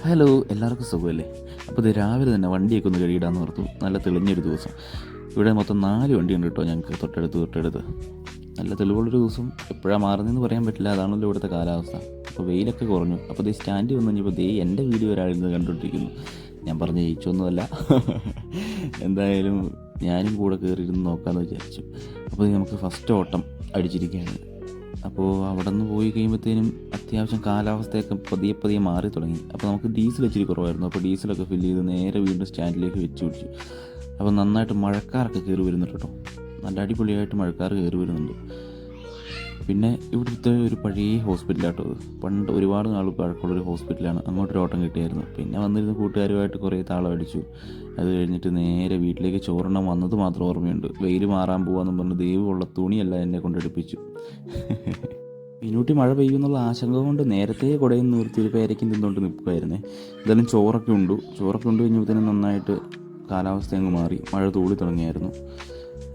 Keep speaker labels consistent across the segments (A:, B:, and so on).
A: Hello, എല്ലാവർക്കും സുഖമല്ലേ? അപ്പോൾ ഇത് രാവിലെ തന്നെ വണ്ടിയൊക്കെ ഒന്ന് കഴുകിയിടാന്ന് ഓർത്തു. നല്ല തെളിഞ്ഞൊരു ദിവസം. ഇവിടെ മൊത്തം 4 വണ്ടിയുണ്ട് കേട്ടോ ഞങ്ങൾക്ക് തൊട്ടടുത്ത്. നല്ല തെളിവുള്ളൊരു ദിവസം. എപ്പോഴാണ് മാറുന്നതെന്ന് പറയാൻ പറ്റില്ല, അതാണല്ലോ ഇവിടുത്തെ കാലാവസ്ഥ. അപ്പോൾ വെയിലൊക്കെ കുറഞ്ഞു. അപ്പോൾ ദേ സ്റ്റാൻഡിൽ വന്നു കഴിഞ്ഞപ്പോൾ എൻ്റെ വീഡിയോ ഒരാളിരുന്ന് കണ്ടുകൊണ്ടിരിക്കുന്നു. ഞാൻ പറഞ്ഞ ജയിച്ചൊന്നുമല്ല. എന്തായാലും ഞാനും കൂടെ കയറിയിരുന്ന് നോക്കാമെന്ന് വിചാരിച്ചു. അപ്പോൾ നമുക്ക് ഫസ്റ്റ് ഓട്ടം അടിച്ചിരിക്കുകയാണ്. അപ്പോൾ അവിടെ നിന്ന് പോയി കഴിയുമ്പോഴത്തേനും അത്യാവശ്യം കാലാവസ്ഥയൊക്കെ പതിയെ മാറി തുടങ്ങി. അപ്പോൾ നമുക്ക് ഡീസൽ ഇച്ചിരി കുറവായിരുന്നു. അപ്പോൾ ഡീസലൊക്കെ ഫില്ല് ചെയ്ത് നേരെ വീണ്ടും സ്റ്റാൻഡിലേക്ക് വെച്ച് പിടിച്ചു. അപ്പോൾ നന്നായിട്ട് മഴക്കാരൊക്കെ കയറി വരുന്നുണ്ട് കേട്ടോ. നല്ല അടിപൊളിയായിട്ട് മഴക്കാർ കയറി വരുന്നുണ്ട്. പിന്നെ ഇവിടുത്തെ ഒരു പഴയ ഹോസ്പിറ്റലാട്ടോ അത്. പണ്ട് ഒരുപാട് നാൾ പഴക്കമുള്ളൊരു ഹോസ്പിറ്റലാണ്. അങ്ങോട്ടൊരു ഓട്ടം കിട്ടിയായിരുന്നു. പിന്നെ വന്നിരുന്ന കൂട്ടുകാരുമായിട്ട് കുറേ താളം അടിച്ചു. അത് കഴിഞ്ഞിട്ട് നേരെ വീട്ടിലേക്ക് ചോറെണ്ണം വന്നത് മാത്രം ഓർമ്മയുണ്ട്. വെയിൽ മാറാൻ പോകാമെന്നും പറഞ്ഞ് ദൈവമുള്ള തുണിയല്ല എന്നെ കൊണ്ടെടുപ്പിച്ചു. മിന്നൂട്ടി മഴ പെയ്യുന്നുള്ള ആശങ്ക കൊണ്ട് നേരത്തെ കുടയിൽ നിർത്തി ഒരു പേരയ്ക്കും തിന്നുകൊണ്ട് നിൽക്കുമായിരുന്നേ. എന്തായാലും ചോറൊക്കെ ഉണ്ട് കഴിഞ്ഞപ്പോഴത്തേനും നന്നായിട്ട് കാലാവസ്ഥ അങ്ങ് മാറി. മഴ തൂളി തുടങ്ങിയായിരുന്നു.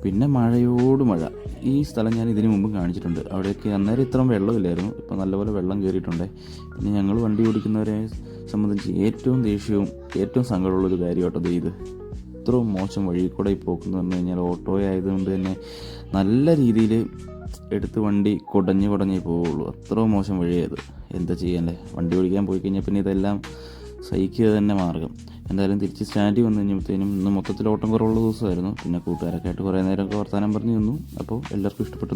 A: പിന്നെ മഴയോട് മഴ. ഈ സ്ഥലം ഞാൻ ഇതിനു മുമ്പും കാണിച്ചിട്ടുണ്ട്. അവിടെയൊക്കെ അന്നേരം ഇത്രയും വെള്ളമില്ലായിരുന്നു. ഇപ്പോൾ നല്ലപോലെ വെള്ളം കയറിയിട്ടുണ്ട്. പിന്നെ ഞങ്ങൾ വണ്ടി ഓടിക്കുന്നവരെ സംബന്ധിച്ച് ഏറ്റവും ദേഷ്യവും ഏറ്റവും സങ്കടമുള്ളൊരു കാര്യമാട്ടോ ഇത്. ഇത്രയും മോശം വഴി കൂടെ ഈ പോക്കെന്ന് പറഞ്ഞു കഴിഞ്ഞാൽ ഓട്ടോ ആയതുകൊണ്ട് തന്നെ നല്ല രീതിയിൽ എടുത്ത് വണ്ടി കുടഞ്ഞേ പോവുള്ളൂ. അത്രയും മോശം വഴിയായത്. എന്താ ചെയ്യാനല്ലേ, വണ്ടി ഓടിക്കാൻ പോയി കഴിഞ്ഞാൽ പിന്നെ ഇതെല്ലാം സഹിക്കുക തന്നെ മാർഗം. എന്തായാലും തിരിച്ച് സ്റ്റാൻഡിൽ വന്നു കഴിഞ്ഞപ്പോഴത്തേനും ഇന്ന് മൊത്തത്തിൽ ഓട്ടം കുറവുള്ള ദിവസമായിരുന്നു. പിന്നെ കൂട്ടുകാരൊക്കെ ആയിട്ട് കുറേ നേരമൊക്കെ വർത്തമാനം പറഞ്ഞു നിന്നു. അപ്പോൾ എല്ലാവർക്കും ഇഷ്ടപ്പെട്ടു.